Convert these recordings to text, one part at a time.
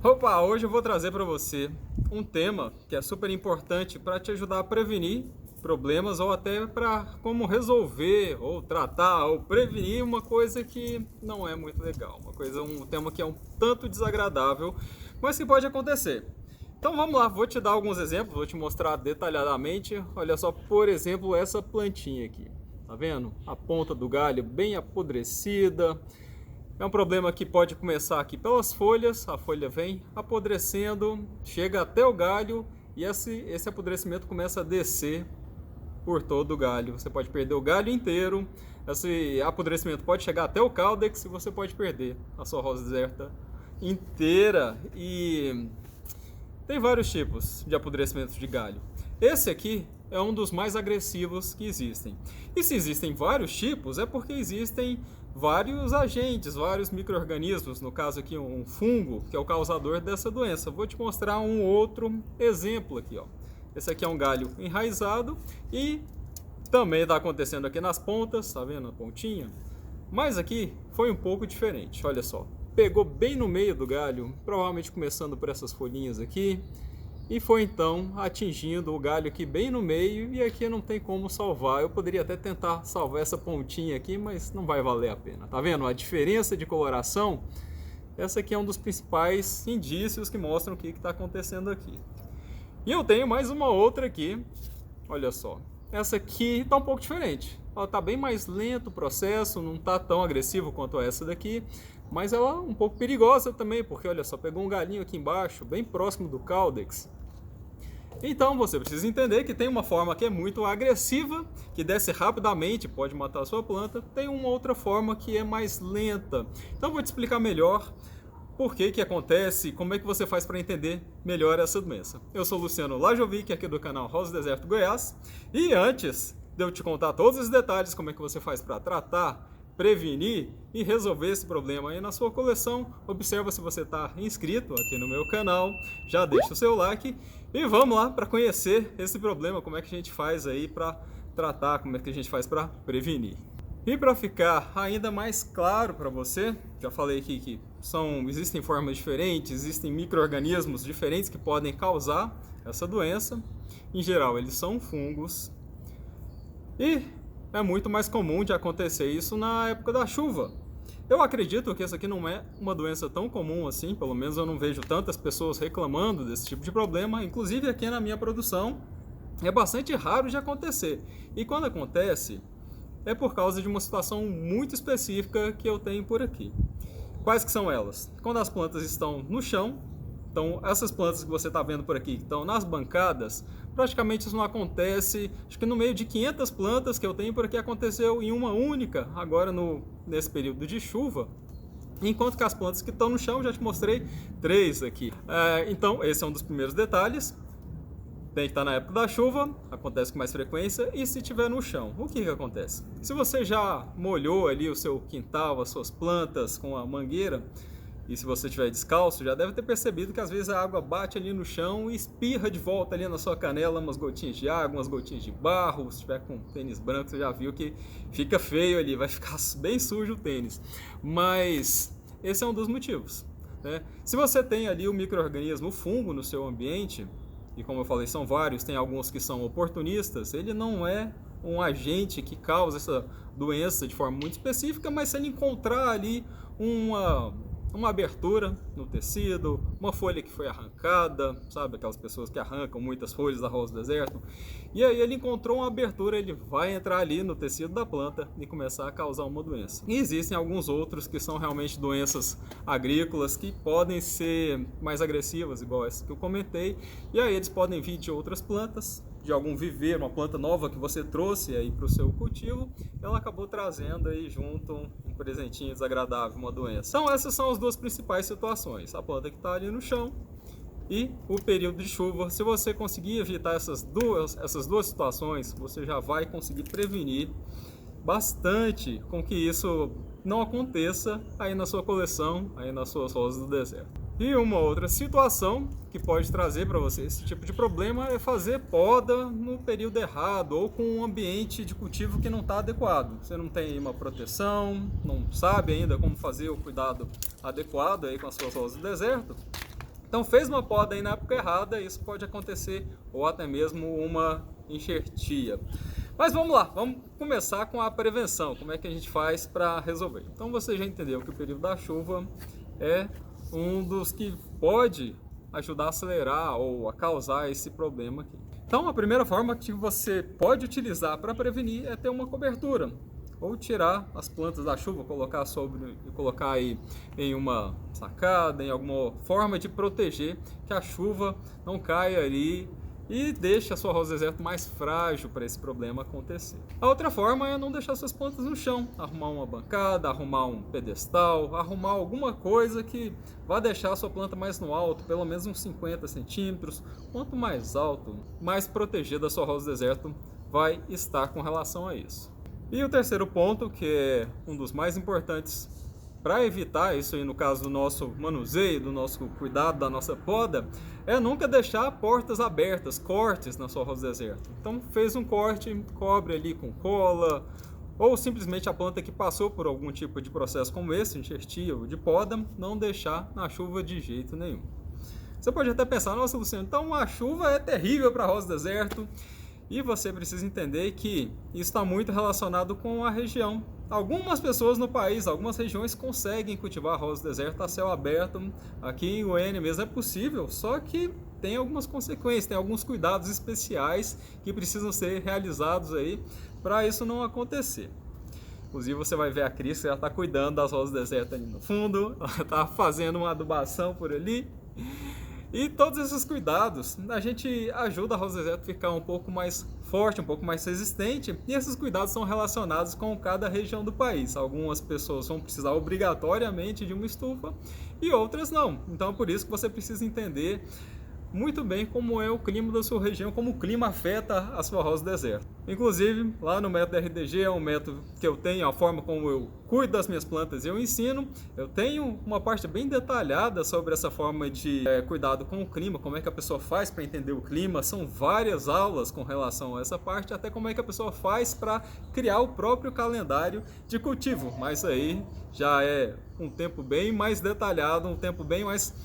Opa, hoje eu vou trazer para você um tema que é super importante para te ajudar a prevenir problemas ou até para como resolver ou tratar ou prevenir uma coisa que não é muito legal, um tema que é um tanto desagradável, mas que pode acontecer. Então vamos lá, vou te dar alguns exemplos, vou te mostrar detalhadamente. Olha só, por exemplo, essa plantinha aqui. Tá vendo? A ponta do galho bem apodrecida. É um problema que pode começar aqui pelas folhas, a folha vem apodrecendo, chega até o galho e esse apodrecimento começa a descer por todo o galho. Você pode perder o galho inteiro, esse apodrecimento pode chegar até o caudex e você pode perder a sua rosa deserta inteira. E tem vários tipos de apodrecimento de galho. Esse aqui é um dos mais agressivos que existem. E se existem vários tipos, é porque existem vários agentes, vários micro-organismos, no caso aqui um fungo, que é o causador dessa doença. Vou te mostrar um outro exemplo aqui, ó. Esse aqui é um galho enraizado e também está acontecendo aqui nas pontas, tá vendo a pontinha? Mas aqui foi um pouco diferente, olha só. Pegou bem no meio do galho, provavelmente começando por essas folhinhas aqui, e foi então atingindo o galho aqui bem no meio, e aqui não tem como salvar. Eu poderia até tentar salvar essa pontinha aqui, mas não vai valer a pena. Tá vendo a diferença de coloração? Essa aqui é um dos principais indícios que mostram o que está acontecendo aqui. E eu tenho mais uma outra aqui, olha só. Essa aqui está um pouco diferente. Ela está bem mais lento o processo, não está tão agressivo quanto essa daqui, mas ela é um pouco perigosa também, porque olha só, pegou um galinho aqui embaixo, bem próximo do caudex. Então você precisa entender que tem uma forma que é muito agressiva, que desce rapidamente, pode matar a sua planta. Tem uma outra forma que é mais lenta. Então eu vou te explicar melhor por que que acontece, como é que você faz para entender melhor essa doença. Eu sou Luciano Lajovic, aqui do canal Rosa Deserto Goiás, e antes de eu te contar todos os detalhes, como é que você faz para tratar, prevenir e resolver esse problema aí na sua coleção, observa se você está inscrito aqui no meu canal, já deixa o seu like e vamos lá para conhecer esse problema, como é que a gente faz aí para tratar, como é que a gente faz para prevenir. E para ficar ainda mais claro para você, já falei aqui que existem formas diferentes, existem micro-organismos diferentes que podem causar essa doença. Em geral, eles são fungos e é muito mais comum de acontecer isso na época da chuva. Eu acredito que essa aqui não é uma doença tão comum assim, pelo menos eu não vejo tantas pessoas reclamando desse tipo de problema, inclusive aqui na minha produção é bastante raro de acontecer. E quando acontece, é por causa de uma situação muito específica que eu tenho por aqui. Quais que são elas? Quando as plantas estão no chão, então essas plantas que você está vendo por aqui, que estão nas bancadas, praticamente isso não acontece, acho que no meio de 500 plantas que eu tenho por aqui aconteceu em uma única, agora nesse período de chuva, enquanto que as plantas que estão no chão, já te mostrei 3 aqui. Então esse é um dos primeiros detalhes. Tem que estar na época da chuva, acontece com mais frequência, e se estiver no chão, o que acontece? Se você já molhou ali o seu quintal, as suas plantas com a mangueira, e se você estiver descalço, já deve ter percebido que às vezes a água bate ali no chão e espirra de volta ali na sua canela, umas gotinhas de água, umas gotinhas de barro. Se estiver com tênis branco, você já viu que fica feio ali, vai ficar bem sujo o tênis. Mas esse é um dos motivos, né? Se você tem ali o micro-organismo fungo no seu ambiente, e como eu falei, são vários, tem alguns que são oportunistas, ele não é um agente que causa essa doença de forma muito específica, mas se ele encontrar ali uma abertura no tecido, uma folha que foi arrancada, sabe, aquelas pessoas que arrancam muitas folhas da rosa do deserto, e aí ele encontrou uma abertura, ele vai entrar ali no tecido da planta e começar a causar uma doença. E existem alguns outros que são realmente doenças agrícolas que podem ser mais agressivas, igual essa que eu comentei, e aí eles podem vir de outras plantas, de algum viveiro, uma planta nova que você trouxe aí para o seu cultivo, ela acabou trazendo aí junto um presentinho desagradável, uma doença. Então essas são as duas principais situações, a planta que está ali no chão e o período de chuva. Se você conseguir evitar essas duas situações, você já vai conseguir prevenir bastante com que isso não aconteça aí na sua coleção, aí nas suas rosas do deserto. E uma outra situação que pode trazer para você esse tipo de problema é fazer poda no período errado ou com um ambiente de cultivo que não está adequado. Você não tem uma proteção, não sabe ainda como fazer o cuidado adequado aí com as suas rosas do deserto. Então fez uma poda aí na época errada, isso pode acontecer, ou até mesmo uma enxertia. Mas vamos lá, vamos começar com a prevenção, como é que a gente faz para resolver. Então você já entendeu que o período da chuva é um dos que pode ajudar a acelerar ou a causar esse problema aqui. Então a primeira forma que você pode utilizar para prevenir é ter uma cobertura. Ou tirar as plantas da chuva, colocar aí em uma sacada, em alguma forma de proteger que a chuva não caia ali e deixe a sua rosa deserto mais frágil para esse problema acontecer. A outra forma é não deixar suas plantas no chão, arrumar uma bancada, arrumar um pedestal, arrumar alguma coisa que vá deixar a sua planta mais no alto, pelo menos uns 50 centímetros. Quanto mais alto, mais protegida a sua rosa deserto vai estar com relação a isso. E o terceiro ponto, que é um dos mais importantes para evitar isso aí no caso do nosso manuseio, do nosso cuidado, da nossa poda, é nunca deixar portas abertas, cortes na sua rosa deserto. Então fez um corte, cobre ali com cola, ou simplesmente a planta que passou por algum tipo de processo como esse, enxertia ou de poda, não deixar na chuva de jeito nenhum. Você pode até pensar, nossa Luciano, então a chuva é terrível para a rosa deserto. E você precisa entender que isso está muito relacionado com a região. Algumas pessoas no país, algumas regiões conseguem cultivar arroz do deserto a céu aberto. Aqui em Goiânia mesmo é possível, só que tem algumas consequências, tem alguns cuidados especiais que precisam ser realizados aí para isso não acontecer. Inclusive você vai ver a Cris, ela está cuidando das rosas do deserto ali no fundo, ela está fazendo uma adubação por ali. E todos esses cuidados, a gente ajuda a rosa deserto a ficar um pouco mais forte, um pouco mais resistente, e esses cuidados são relacionados com cada região do país. Algumas pessoas vão precisar obrigatoriamente de uma estufa e outras não. Então é por isso que você precisa entender muito bem como é o clima da sua região, como o clima afeta a sua rosa deserto. Inclusive, lá no método RDG, é um método que eu tenho, a forma como eu cuido das minhas plantas e eu ensino. Eu tenho uma parte bem detalhada sobre essa forma de cuidado com o clima, como é que a pessoa faz para entender o clima. São várias aulas com relação a essa parte, até como é que a pessoa faz para criar o próprio calendário de cultivo. Mas aí já é um tempo bem mais detalhado, um tempo bem mais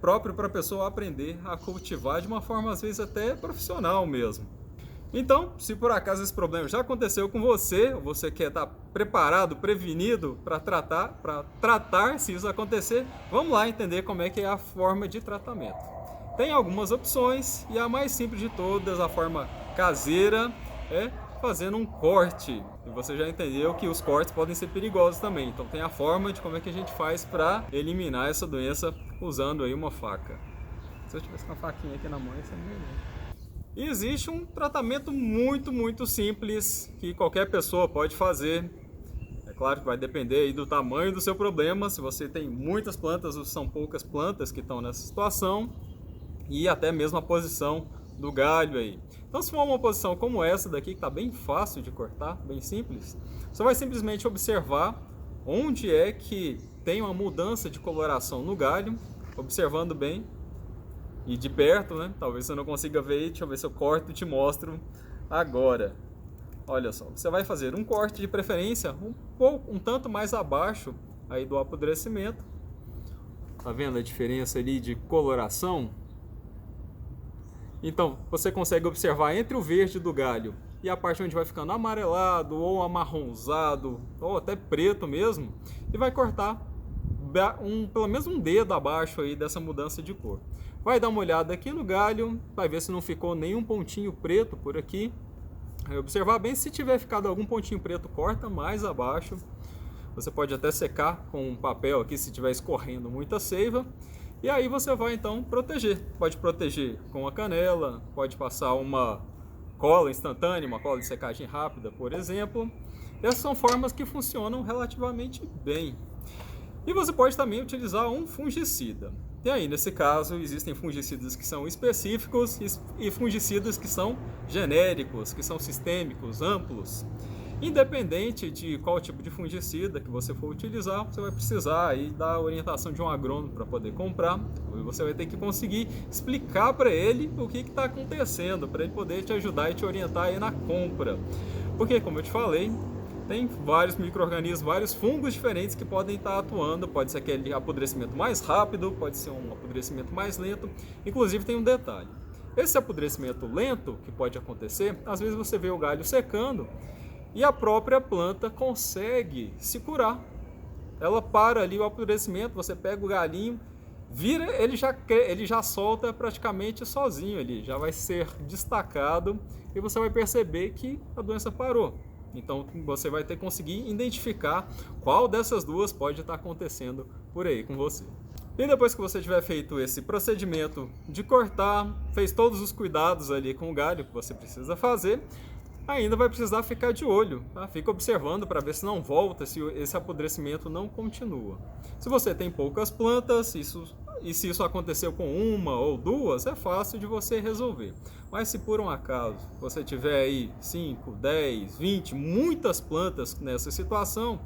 próprio para a pessoa aprender a cultivar de uma forma às vezes até profissional mesmo. Então, se por acaso esse problema já aconteceu com você, ou você quer estar preparado, prevenido para tratar se isso acontecer, vamos lá entender como é que é a forma de tratamento. Tem algumas opções e a mais simples de todas, a forma caseira, é fazendo um corte. E você já entendeu que os cortes podem ser perigosos também. Então tem a forma de como é que a gente faz para eliminar essa doença usando aí uma faca. Se eu tivesse uma faquinha aqui na mão, ia ser melhor. E existe um tratamento muito simples que qualquer pessoa pode fazer. É claro que vai depender aí do tamanho do seu problema. Se você tem muitas plantas ou são poucas plantas que estão nessa situação, e até mesmo a posição do galho aí. Então se for uma posição como essa daqui, que está bem fácil de cortar, bem simples, você vai simplesmente observar onde é que tem uma mudança de coloração no galho, observando bem e de perto, né? Talvez você não consiga ver, deixa eu ver se eu corto e te mostro agora. Olha só, você vai fazer um corte de preferência um tanto mais abaixo aí do apodrecimento. Tá vendo a diferença ali de coloração? Então, você consegue observar entre o verde do galho e a parte onde vai ficando amarelado ou amarronzado ou até preto mesmo, e vai cortar pelo menos um dedo abaixo aí dessa mudança de cor. Vai dar uma olhada aqui no galho, vai ver se não ficou nenhum pontinho preto por aqui. Vai observar bem, se tiver ficado algum pontinho preto, corta mais abaixo. Você pode até secar com um papel aqui se estiver escorrendo muita seiva. E aí você vai então proteger. Pode proteger com a canela, pode passar uma cola instantânea, uma cola de secagem rápida, por exemplo. Essas são formas que funcionam relativamente bem. E você pode também utilizar um fungicida. E aí, nesse caso, existem fungicidas que são específicos e fungicidas que são genéricos, que são sistêmicos, amplos. Independente de qual tipo de fungicida que você for utilizar, você vai precisar aí da orientação de um agrônomo para poder comprar. E você vai ter que conseguir explicar para ele o que está acontecendo, para ele poder te ajudar e te orientar aí na compra. Porque, como eu te falei, tem vários micro-organismos, vários fungos diferentes que podem estar atuando. Pode ser aquele apodrecimento mais rápido, pode ser um apodrecimento mais lento. Inclusive tem um detalhe. Esse apodrecimento lento que pode acontecer, às vezes você vê o galho secando e a própria planta consegue se curar. Ela para ali o apodrecimento, você pega o galinho, vira, ele já solta praticamente sozinho ali, já vai ser destacado e você vai perceber que a doença parou. Então você vai ter que conseguir identificar qual dessas duas pode estar acontecendo por aí com você. E depois que você tiver feito esse procedimento de cortar, fez todos os cuidados ali com o galho que você precisa fazer, ainda vai precisar ficar de olho, tá? Fica observando para ver se não volta, se esse apodrecimento não continua. Se você tem poucas plantas, se isso aconteceu com uma ou duas, é fácil de você resolver. Mas se por um acaso você tiver aí 5, 10, 20, muitas plantas nessa situação,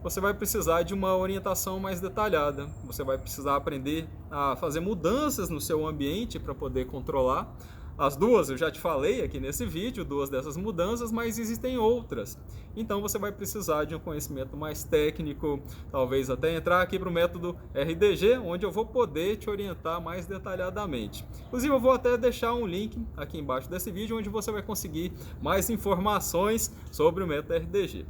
você vai precisar de uma orientação mais detalhada. Você vai precisar aprender a fazer mudanças no seu ambiente para poder controlar. As duas eu já te falei aqui nesse vídeo, duas dessas mudanças, mas existem outras. Então você vai precisar de um conhecimento mais técnico, talvez até entrar aqui para o método RDG, onde eu vou poder te orientar mais detalhadamente. Inclusive eu vou até deixar um link aqui embaixo desse vídeo, onde você vai conseguir mais informações sobre o método RDG.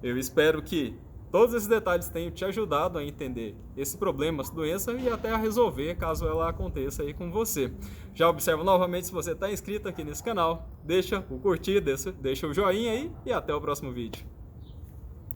Eu espero que todos esses detalhes tenham te ajudado a entender esse problema, essa doença e até a resolver caso ela aconteça aí com você. Já observa novamente se você está inscrito aqui nesse canal, deixa o curtir, deixa o joinha aí e até o próximo vídeo.